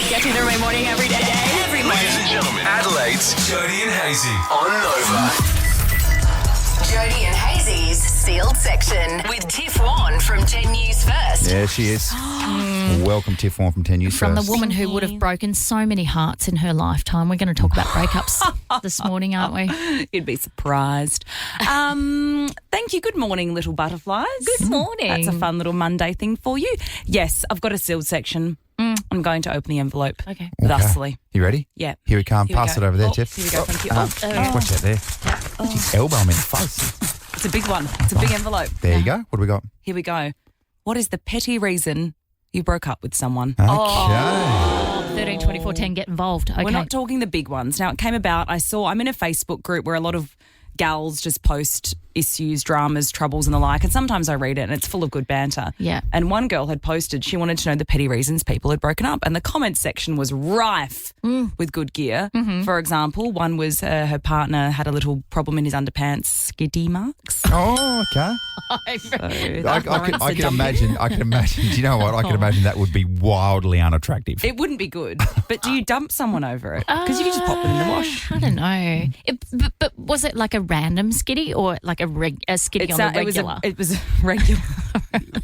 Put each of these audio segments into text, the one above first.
Get you through my morning every day. Every morning. Ladies and gentlemen, Adelaide's Jodie and Hayesy on Nova. Jodie and Hayes's Sealed Section with Tiff Warne from 10 News First. Yeah, she is. Welcome, Tiff Warne from 10 News From First. the woman who would have broken so many hearts in her lifetime. We're going to talk about breakups this morning, aren't we? You'd be surprised. Thank you. Good morning, little butterflies. Good morning. That's a fun little Monday thing for you. Yes, I've got a sealed section. I'm going to open the envelope. Okay. Thusly. You ready? Yeah. Here we come. Here we Pass go. it over there, Oh, Tiff. here we go. Thank you. Watch that there. She's elbow me in the face. It's a big one. It's a big envelope. There you go. What do we got? Here we go. What is the petty reason you broke up with someone? Okay. 13, 24, 10, get involved. Okay. We're not talking the big ones. Now, it came about, I'm in a Facebook group where a lot of gals just post issues, dramas, troubles and the like, and sometimes I read it and it's full of good banter. Yeah. And one girl had posted, she wanted to know the petty reasons people had broken up, and the comment section was rife with good gear. For example, one was her partner had a little problem in his underpants, skiddy marks. Oh, okay. I can imagine. Do you know what? I can imagine that would be wildly unattractive. It wouldn't be good. But do you dump someone over it? Because you could just pop it in the wash. I don't know. But was it like a random skiddy or like a skiddy on the regular? It was a regular.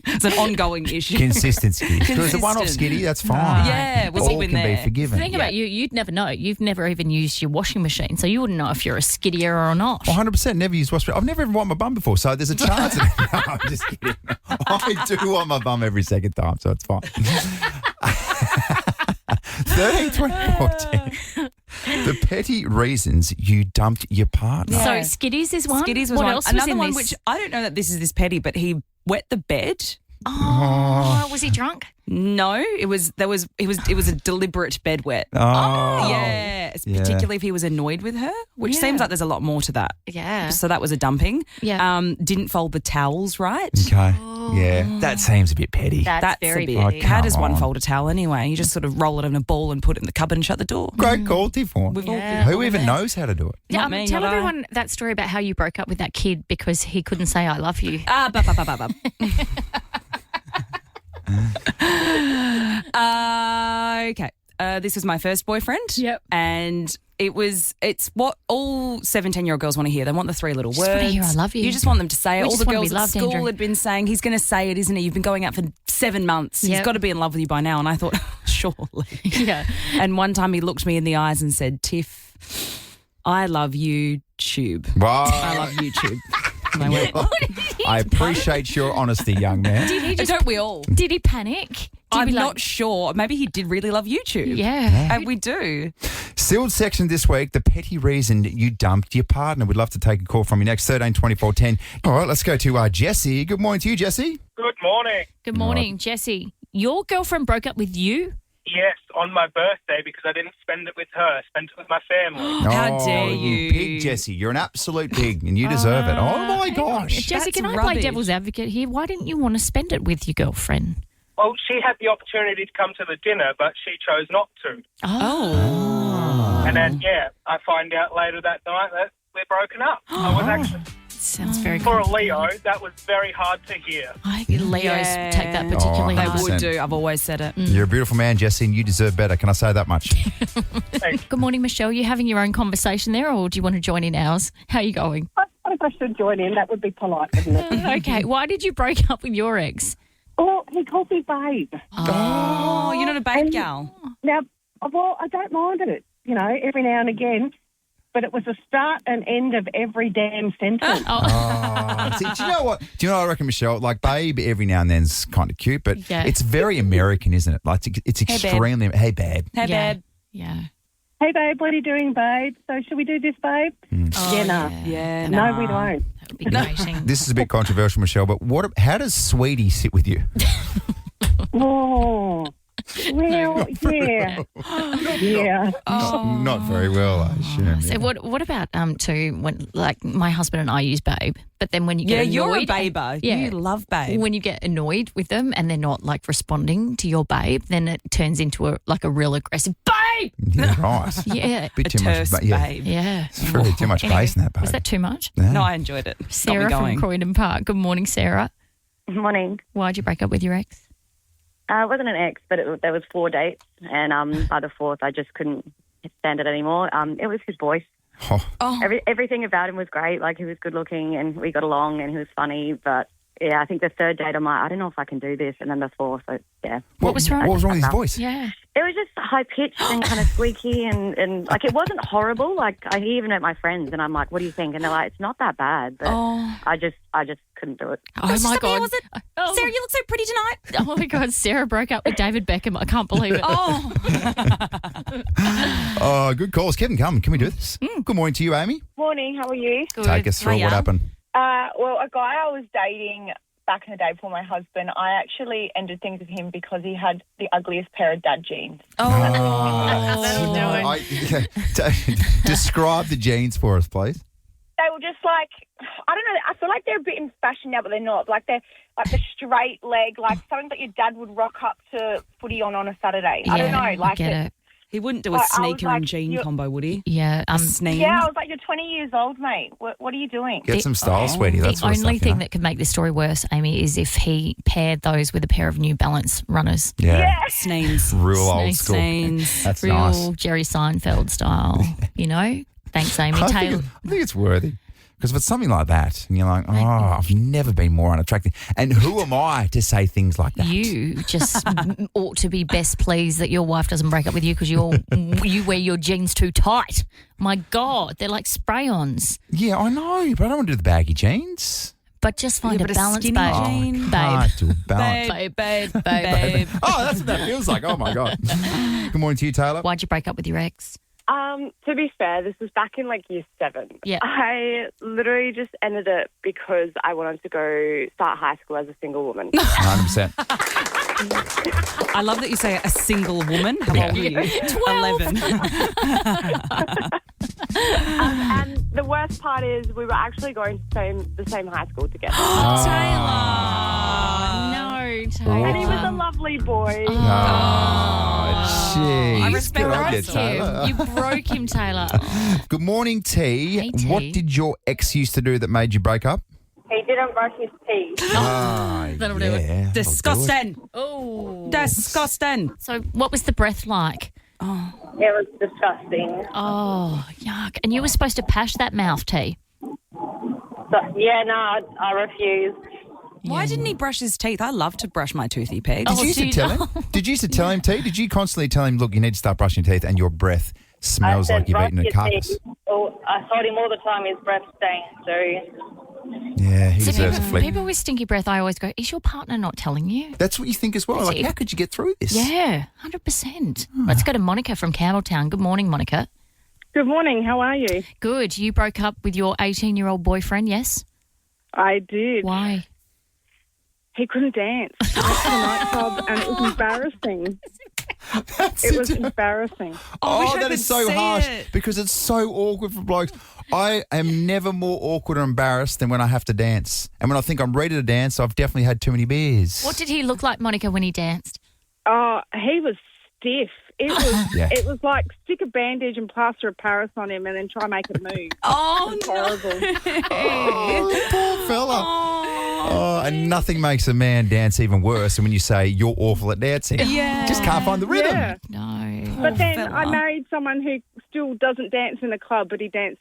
It's an ongoing issue. Consistency. If it was a one-off skiddy, that's fine. Yeah, we've all all been can there. be forgiven. The thing about you'd never know. You've never even used your washing machine, so you wouldn't know if you're a skiddier or not. 100% never used wash. I've never even wiped my bum before, so there's a chance. No, I'm just kidding. I do wipe my bum every second time, so it's fine. 13, 24, 10. The petty reasons you dumped your partner. So skiddies is one. Skiddies was what one. else was Another in one, this? which I don't know that this is this petty, but he wet the bed. Oh, was he drunk? No, it was a deliberate bed wet. Oh. Yeah, Yeah. particularly if he was annoyed with her, which seems like there's a lot more to that. Yeah. So that was a dumping. Yeah. Didn't fold the towels right. Okay. Yeah, that seems a bit petty. That's very a bit. petty. How does come one on. fold a towel anyway? You just sort of roll it in a ball and put it in the cupboard and shut the door. Great call, Tiff Warne. We've all Yeah. been Who even knows how to do it? Yeah, Not me, tell not I. everyone that story about how you broke up with that kid because he couldn't say I love you. Okay. This was my first boyfriend. Yep. And it's what all 17-year-old girls want to hear. They want the three little Just words. wanna hear, "I love you." You just want them to say it. We All just the wanna be girls at loved, school Andrew. had been saying, he's going to say it, isn't he? You've been going out for 7 months. He's Yep. got to be in love with you by now. And I thought, surely. Yeah. And one time he looked me in the eyes and said, Tiff, I love you, tube. Wow. I love YouTube. And I went, I appreciate your honesty, young man. Did he don't we all? Did he panic? Did I'm he not sure. Maybe he did really love YouTube. Yeah. And we do. Sealed section this week, the petty reason you dumped your partner. We'd love to take a call from you next, 13 24 10. All right, let's go to Jesse. Good morning to you, Jesse. Good morning. Good morning, Jesse. Your girlfriend broke up with you? Yes, on my birthday because I didn't spend it with her. I spent it with my family. How Oh, dare you. pig, Jesse. You're an absolute pig and you deserve it. Oh, my gosh. Jesse, That's can I play rubbish. devil's advocate here? Why didn't you want to spend it with your girlfriend? Well, she had the opportunity to come to the dinner, but she chose not to. Oh. And then, I find out later that night that we're broken up. I was actually, Sounds very for a complicated. Leo, that was very hard to hear. I think Leos Yeah. take that particularly Oh, They hard. would 100%. do. I've always said it. You're a beautiful man, Jesse, and you deserve better. Can I say that much? Thanks. Good morning, Michelle. You having your own conversation there, or do you want to join in ours? How are you going? I think I should join in. That would be polite, wouldn't it? Okay. Why did you break up with your ex? Well, he calls me babe. Oh, you're not a babe And- gal. Now, well, I don't mind it, every now and again. But it was the start and end of every damn sentence. See, do you know what? I reckon, Michelle? Like, babe, every now and then's kind of cute, but Yeah. it's very American, isn't it? Like, it's babe. extremely. Hey, babe. Hey, Yeah. babe. Yeah. Hey, babe, what are you doing, babe? So should we do this, babe? Yeah, no. Yeah, No, we don't. That would be grating. This is a bit controversial, Michelle, but how does Sweetie sit with you? Oh, well, yeah. Yeah. Not very well, I assume. So what about too when like my husband and I use babe, but then when you Yeah, get you're a annoyed, baber. Yeah. You love babe. when you get annoyed with them and they're not like responding to your babe, then it turns into a real aggressive babe. Yeah, right. Yeah, Bit a too much, terse but yeah. babe. yeah. It's really too much Anyway, bass in that, babe. was that too much? Yeah. No, I enjoyed it. Sarah Got me from going. Croydon Park. Good morning, Sarah. Morning. Why'd you break up with your ex? It wasn't an ex, but there was 4 dates, and by the 4th, I just couldn't stand it anymore. It was his voice. Everything about him was great. Like, he was good looking, and we got along, and he was funny. But yeah, I think the 3rd date, I'm like, I don't know if I can do this, and then the 4th, yeah. What was wrong? What was wrong with his voice? Yeah. It was just high pitched and kind of squeaky, and like, it wasn't horrible. Like, I even met my friends, and I'm like, "What do you think?" And they're like, "It's not that bad." But I just couldn't do it. Oh my God. Was it? Oh. Sarah, you look so pretty tonight. Oh my God, Sarah broke up with David Beckham. I can't believe it. Oh, good calls. Keep them coming. Can we do this? Good morning to you, Amy. Morning, how are you? Good. Take us through Hiya. what happened. Well, a guy I was dating back in the day before my husband, I actually ended things with him because he had the ugliest pair of dad jeans. That'll do it. Describe the jeans for us, please. They were just like, I don't know, I feel like they're a bit in fashion now, but they're not. Like, they're like the straight leg, like something that your dad would rock up to footy on a Saturday. I don't know. I Like, get it. He wouldn't do a I was sneaker like, and jean you're- combo, would he? Yeah. Sneen. Yeah, I was like, you're 20 years old, mate. What are you doing? Get some style, sweetie. That's The what only thing that could make this story worse, Amy, is if he paired those with a pair of New Balance runners. Yeah. Sneens. Real old school. Sneens. That's Real nice. Jerry Seinfeld style, you know? Thanks, Amy. I Taylor. think it's worthy. Because if it's something like that, and you're like, oh, I've never been more unattractive. And who am I to say things like that? You just ought to be best pleased that your wife doesn't break up with you because you wear your jeans too tight. My God, they're like spray-ons. Yeah, I know, but I don't want to do the baggy jeans. But just find Yeah, a but a balance, skinny babe. jean. Babe. Can't do a balance. Babe. Oh, that's what that feels like. Oh, my God. Good morning to you, Taylor. Why'd you break up with your ex? To be fair, this was back in like year 7. Yeah. I literally just ended it because I wanted to go start high school as a single woman. 100%. I love that you say a single woman. How old are you? 11. And the worst part is we were actually going to the same high school together. No, Taylor. And he was a lovely boy. Oh, jeez. I respect Good on you, that. Taylor. You broke him, Taylor. Good morning, T. Hey, T. What did your ex used to do that made you break up? He didn't brush his teeth. That'll do it. Disgusting. Oh. Disgusting. So what was the breath like? It was disgusting. Oh, yuck. And you were supposed to pash that mouth, T. I refused. Why didn't he brush his teeth? I love to brush my toothy pegs. Did you used to tell him? Did you used to tell him, T? Did you constantly tell him, look, you need to start brushing your teeth and your breath smells like you've eaten a carcass? I told him all the time his breath stinks, so... Yeah, he So deserves a flick. people with stinky breath, I always go, is your partner not telling you? That's what you think as well. Like, how could you get through this? Yeah, 100%. Let's go to Monica from Campbelltown. Good morning, Monica. Good morning, how are you? Good. You broke up with your 18-year-old boyfriend, yes? I did. Why? He couldn't dance. I went to the nightclub and it was embarrassing. It was embarrassing. Oh, that is so harsh because it's so awkward for blokes. I am never more awkward or embarrassed than when I have to dance. And when I think I'm ready to dance, I've definitely had too many beers. What did he look like, Monica, when he danced? Oh, he was stiff. It was Yeah. it was like stick a bandage and plaster of Paris on him and then try and make it move. Oh, It was horrible. Oh, poor fella. Oh, and nothing makes a man dance even worse than when you say you're awful at dancing. Yeah. Just can't find the rhythm. Yeah. No. But then I married someone who still doesn't dance in the club, but he dances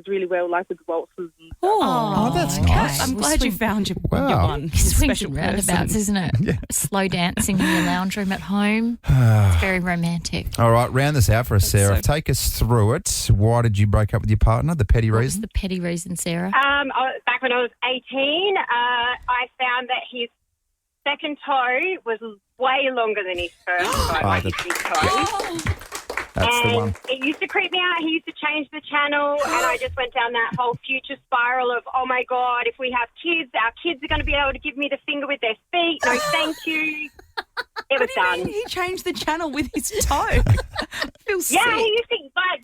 really well, like with waltzes and stuff. Oh, that's nice. I'm glad you found your Wow. one. Swings Special and roundabouts, person. isn't it? Slow dancing in your lounge room at home. It's very romantic. All right, round this out for us, Sarah. so- Take us through it. Why did you break up with your partner? The petty What was reason? the petty reason, Sarah? Back when I was 18, I found that his second toe was way longer than his first toe, like his big toe. That's the one. And it used to creep me out. He used to change the channel, and I just went down that whole future spiral of, oh, my God, if we have kids, our kids are going to be able to give me the finger with their feet. No, thank you. It was done. He changed the channel with his toe. Feels sick. Yeah, he used to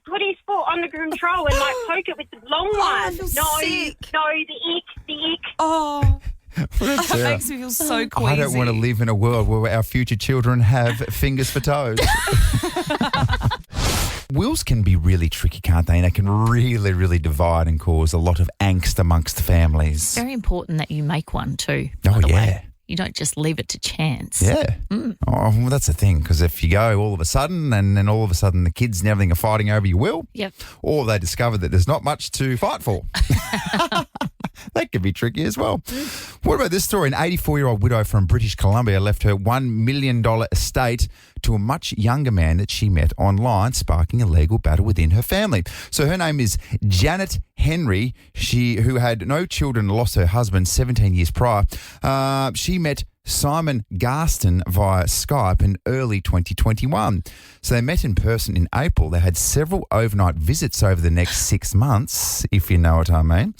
put his foot on the control and poke it with the long I one. feel No, sick. the ick. Oh, Sarah, that makes me feel so queasy. I don't want to live in a world where our future children have fingers for toes. Wills can be really tricky, can't they? And they can really, really divide and cause a lot of angst amongst families. Very important that you make one too. Oh, by the yeah. way. You don't just leave it to chance. Yeah. Oh, well, that's the thing, because if you go all of a sudden and then all of a sudden the kids and everything are fighting over your will, Yep. or they discover that there's not much to fight for. That could be tricky as well. What about this story? An 84-year-old widow from British Columbia left her $1 million estate to a much younger man that she met online, sparking a legal battle within her family. So her name is Janet Henry, who had no children and lost her husband 17 years prior. She met Simon Garston via Skype in early 2021. So they met in person in April. They had several overnight visits over the next 6 months, if you know what I mean,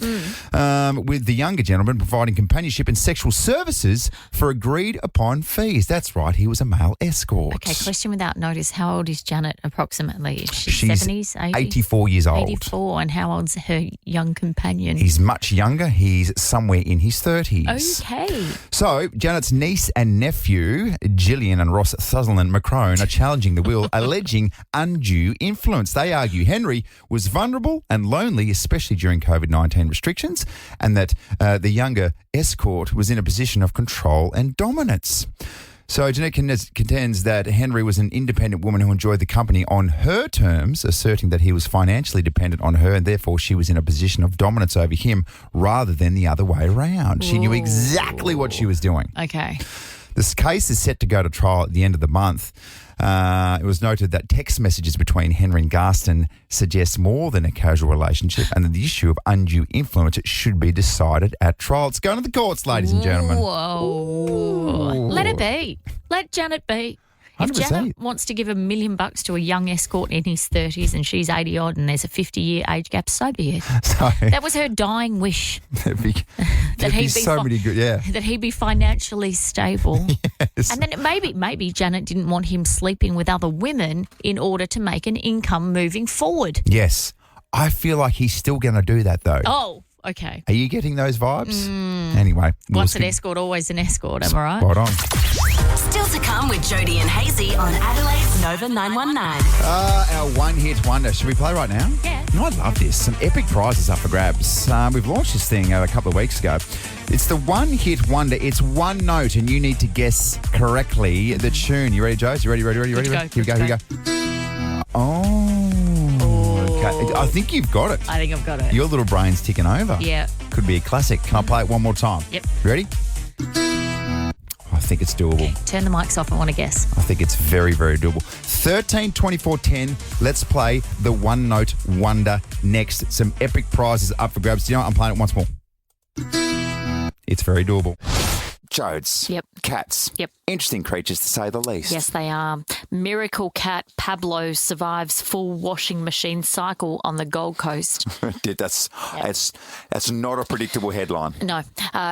with the younger gentleman providing companionship and sexual services for agreed upon fees. That's right, he was a male escort. Okay, question without notice. How old is Janet approximately? Is she She's 70s, 80s? 84 years old. 84, and how old's her young companion? He's much younger. He's somewhere in his 30s. Okay. So, Janet's niece and nephew, Gillian and Ross Sutherland Macrone, are challenging the will, alleging undue influence. They argue Henry was vulnerable and lonely, especially during COVID-19 restrictions, and that the younger escort was in a position of control and dominance. So Jeanette contends that Henry was an independent woman who enjoyed the company on her terms, asserting that he was financially dependent on her and therefore she was in a position of dominance over him rather than the other way around. She knew exactly what she was doing. Okay. This case is set to go to trial at the end of the month. It was noted that text messages between Henry and Garston suggest more than a casual relationship and that the issue of undue influence should be decided at trial. It's going to the courts, ladies and gentlemen. Whoa. Let it be. Let Janet be. If 100%. Janet wants to give $1 million to a young escort in his 30s and she's 80 odd and there's a 50-year age gap, so be it. So, That was her dying wish. there'd be so many good, that he be financially stable. Yes. And then maybe Janet didn't want him sleeping with other women in order to make an income moving forward. Yes. I feel like he's still going to do that, though. Oh, okay. Are you getting those vibes? Anyway. Once an escort, always an escort, am I right? Spot on. Still to come with Jodie and Hayesy on Adelaide's Nova 919. Our one-hit wonder. Should we play right now? Yeah. No, I love this. Some epic prizes up for grabs. We've launched this thing a couple of weeks ago. It's the one-hit wonder. It's one note, and you need to guess correctly the tune. You ready, Joe? You ready? Here we go. Oh. Okay. I think you've got it. I think I've got it. Your little brain's ticking over. Yeah. Could be a classic. Can I play it one more time? Yep. Ready? I think it's doable. Okay, turn the mics off. I want to guess. I think it's very, very doable. 13, 24, 10. Let's play the one note wonder next. Some epic prizes up for grabs. Do you know what? I'm playing it once more. It's very doable. Jodes. Yep. Cats. Yep. Interesting creatures to say the least. Yes, they are. Miracle cat Pablo survives full washing machine cycle on the Gold Coast. That's not a predictable headline. No,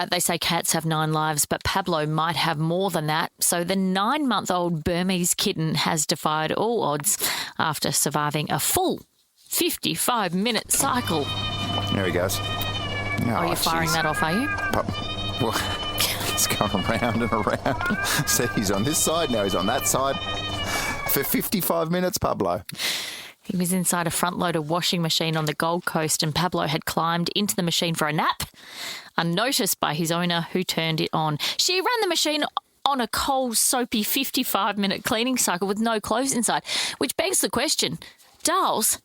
they say cats have 9 lives, but Pablo might have more than that. So the 9-month-old Burmese kitten has defied all odds after surviving a full 55-minute cycle. There he goes. Oh, you're firing that off, are you? Well, it's going around and around. So he's on this side, now he's on that side. For 55 minutes, Pablo. He was inside a front-loader washing machine on the Gold Coast and Pablo had climbed into the machine for a nap, unnoticed by his owner who turned it on. She ran the machine on a cold, soapy 55-minute cleaning cycle with no clothes inside, which begs the question, Darls,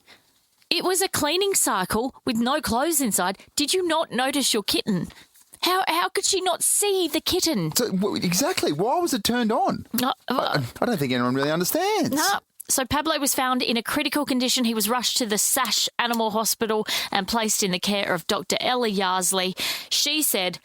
it was a cleaning cycle with no clothes inside. Did you not notice your kitten? How could she not see the kitten? So, exactly. Why was it turned on? I don't think anyone really understands. No. So Pablo was found in a critical condition. He was rushed to the Sash Animal Hospital and placed in the care of Dr. Ella Yarsley. She said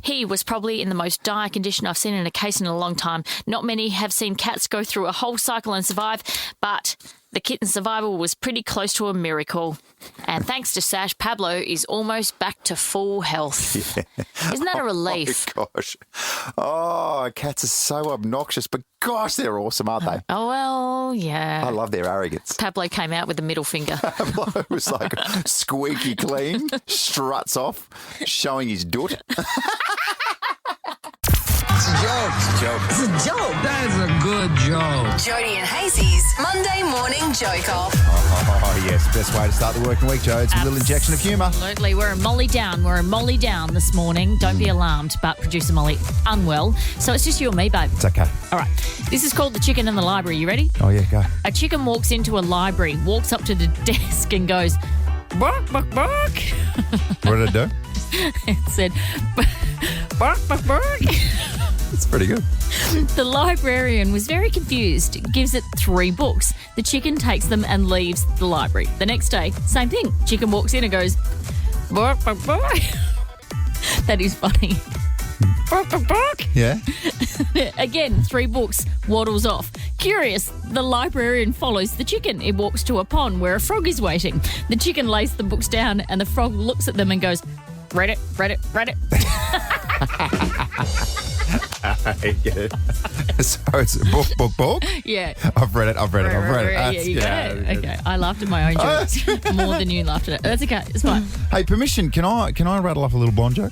he was probably in the most dire condition I've seen in a case in a long time. Not many have seen cats go through a whole cycle and survive, but the kitten's survival was pretty close to a miracle. And thanks to Sash, Pablo is almost back to full health. Yeah. Isn't that a relief? Oh, gosh. Oh, cats are so obnoxious, but gosh, they're awesome, aren't they? Oh, well, yeah. I love their arrogance. Pablo came out with a middle finger. Pablo was like squeaky clean, struts off, showing his doot. It's a joke. joke. It's a joke. That is a good joke. Jodie and Hayes's Monday morning joke off. Oh, yes. Best way to start the working week, Joe. It's a little injection of humour. Absolutely. We're in Molly down. We're in Molly down this morning. Don't be alarmed, but producer Molly unwell. So it's just you and me, babe. It's okay. All right. This is called The Chicken in the Library. You ready? Oh, yeah, go. A chicken walks into a library, walks up to the desk and goes, bark, bark, bark. What did it do? It said, bark, bark, bark. It's pretty good. The librarian was very confused, gives it 3 books. The chicken takes them and leaves the library. The next day, same thing. Chicken walks in and goes, bark, bark, bark. That is funny. Bark, bark, bark. Yeah? Again, 3 books, waddles off. Curious, the librarian follows the chicken. It walks to a pond where a frog is waiting. The chicken lays the books down and the frog looks at them and goes, read it, read it, read it. I get it. So it's book. Yeah. I've read it. Yeah, you got it. Okay, I laughed at my own jokes more than you laughed at it. That's okay. It's fine. Hey, permission, can I rattle off a little blonde joke?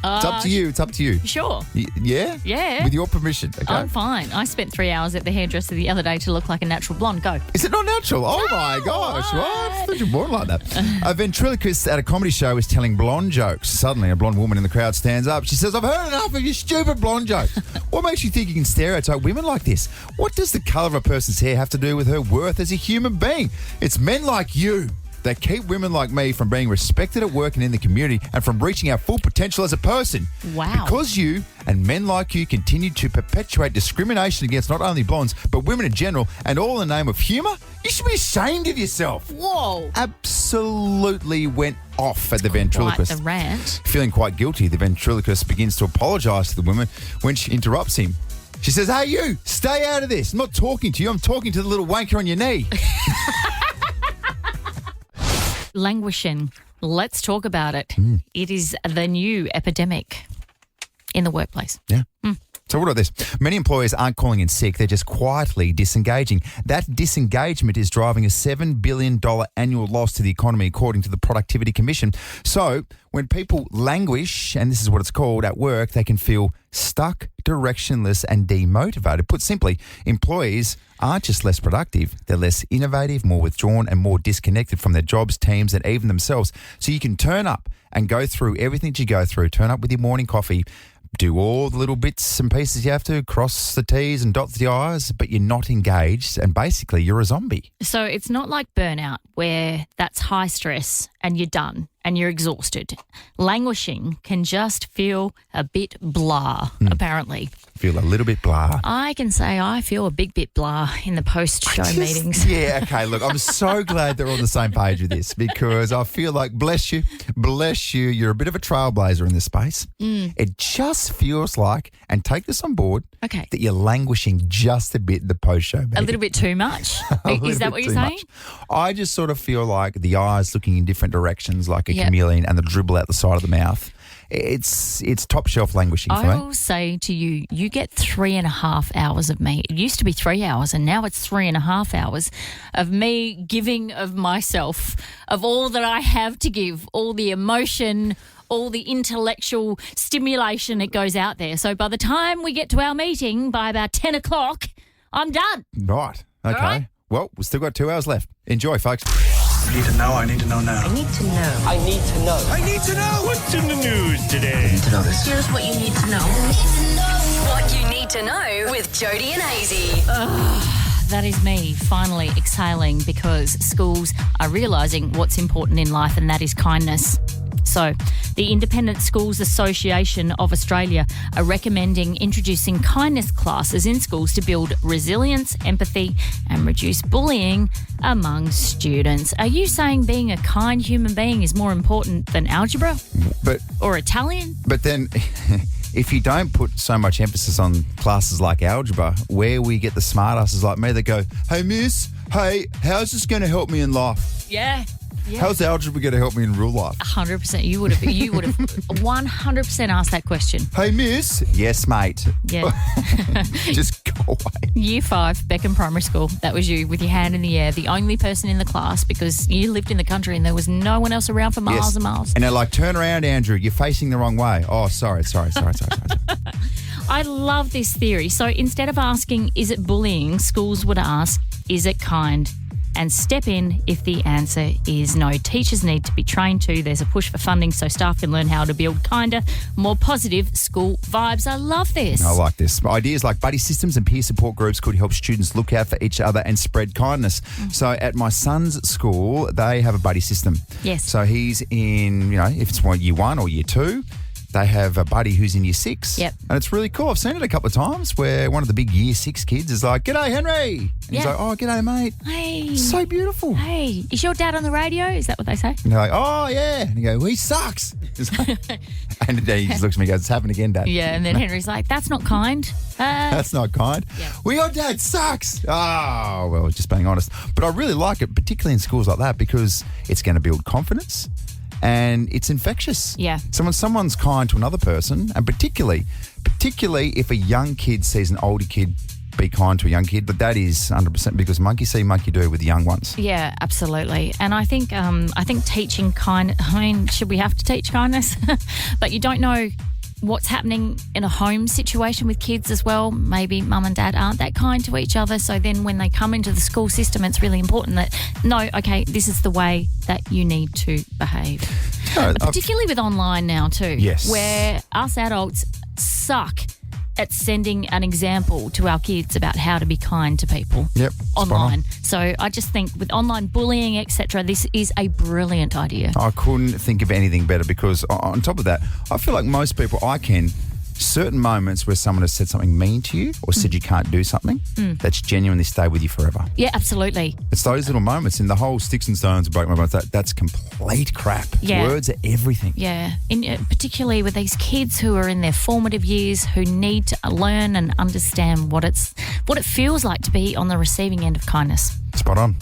It's up to you. It's up to you. Sure. Yeah? Yeah. With your permission. Okay. I'm fine. I spent 3 hours at the hairdresser the other day to look like a natural blonde. Go. Is it not natural? Oh, my gosh. What? I thought you were born like that. A ventriloquist at a comedy show is telling blonde jokes. Suddenly, a blonde woman in the crowd stands up. She says, I've heard enough of your stupid blonde jokes. What makes you think you can stereotype women like this? What does the colour of a person's hair have to do with her worth as a human being? It's men like you that keep women like me from being respected at work and in the community and from reaching our full potential as a person. Wow. Because you and men like you continue to perpetuate discrimination against not only blondes, but women in general, and all in the name of humour, you should be ashamed of yourself. Whoa. Absolutely went off at the ventriloquist. Quite the rant. Feeling quite guilty, the ventriloquist begins to apologise to the woman when she interrupts him. She says, hey, you, stay out of this. I'm not talking to you. I'm talking to the little wanker on your knee. Languishing. Let's talk about it. It is the new epidemic in the workplace. Yeah. So what about this? Many employers aren't calling in sick. They're just quietly disengaging. That disengagement is driving a $7 billion annual loss to the economy, according to the Productivity Commission. So when people languish, and this is what it's called, at work, they can feel stuck, directionless and demotivated. Put simply, employees aren't just less productive, they're less innovative, more withdrawn and more disconnected from their jobs, teams and even themselves. So you can turn up and go through everything that you go through, turn up with your morning coffee, do all the little bits and pieces you have to, cross the T's and dot the I's, but you're not engaged and basically you're a zombie. So it's not like burnout where that's high stress and you're done and you're exhausted. Languishing can just feel a bit blah, apparently. Feel a little bit blah. I can say I feel a big bit blah in the post-show meetings. Yeah, okay, look, I'm so glad they're on the same page with this because I feel like, bless you, you're a bit of a trailblazer in this space. It just feels like, and take this on board, Okay. that you're languishing just a bit in the post-show meeting. A little bit too much. Is that what you're saying? I just sort of feel like the eyes looking in different directions like a Yep. chameleon and the dribble out the side of the mouth. It's top shelf languishing for I me. will say to you, you get 3.5 hours of me. It used to be 3 hours and now it's 3.5 hours of me giving of myself, of all that I have to give, all the emotion, all the intellectual stimulation that goes out there. So by the time we get to our meeting, by about 10 o'clock, I'm done. Right. Okay. right. Well, we've still got 2 hours left. Enjoy, folks. I need to know. I need to know now. I need to know. I need to know. I need to know. What's in the news today? I need to know this. Here's what you need to know. What you need to know with Jodie and Hayesy. That is me finally exhaling because schools are realising what's important in life, and that is kindness. So, the Independent Schools Association of Australia are recommending introducing kindness classes in schools to build resilience, empathy and reduce bullying among students. Are you saying being a kind human being is more important than algebra? Or Italian? But then, if you don't put so much emphasis on classes like algebra, where we get the smartasses like me that go, hey, miss, hey, how's this going to help me in life? Yeah. How's algebra going to help me in real life? 100%. You would have 100% asked that question. Hey, miss. Yes, mate. Yeah. Just go away. Year 5, Beckham Primary School. That was you with your hand in the air, the only person in the class because you lived in the country and there was no one else around for miles and miles. And they're like, turn around, Andrew. You're facing the wrong way. Oh, sorry. I love this theory. So instead of asking, is it bullying, schools would ask, is it kind? And step in if the answer is no. Teachers need to be trained too. There's a push for funding so staff can learn how to build kinder, more positive school vibes. I love this. I like this. Ideas like buddy systems and peer support groups could help students look out for each other and spread kindness. So at my son's school, they have a buddy system. Yes. So he's in, if it's year 1 or year 2, they have a buddy who's in year 6. Yep. And it's really cool. I've seen it a couple of times where one of the big year 6 kids is like, "G'day, Henry." And he's like, "Oh, g'day, mate." Hey. So beautiful. Hey, is your dad on the radio? Is that what they say? And they're like, "Oh, yeah." And you go, "Well, he sucks." And then he just looks at me and goes, "It's happened again, Dad." Yeah, and then Henry's like, that's not kind. That's not kind. Yeah. Well, your dad sucks. Oh, well, just being honest. But I really like it, particularly in schools like that, because it's going to build confidence and it's infectious. Yeah. So when someone's kind to another person, and particularly if a young kid sees an older kid be kind to a young kid, but that is 100% because monkey see, monkey do with the young ones. Yeah, absolutely. And I think teaching should we have to teach kindness? But you don't know what's happening in a home situation with kids as well. Maybe mum and dad aren't that kind to each other. So then when they come into the school system, it's really important that, this is the way that you need to behave. Particularly with online now too. Yes. Where us adults suck at sending an example to our kids about how to be kind to people. Yep. Online. So I just think with online bullying, etc., this is a brilliant idea. I couldn't think of anything better because on top of that, I feel like most people certain moments where someone has said something mean to you or said you can't do something, that's genuinely stayed with you forever. Yeah, absolutely. It's those little moments in the whole sticks and stones break my bones. That's complete crap. Yeah. Words are everything. Yeah, particularly with these kids who are in their formative years who need to learn and understand what it feels like to be on the receiving end of kindness. Spot on.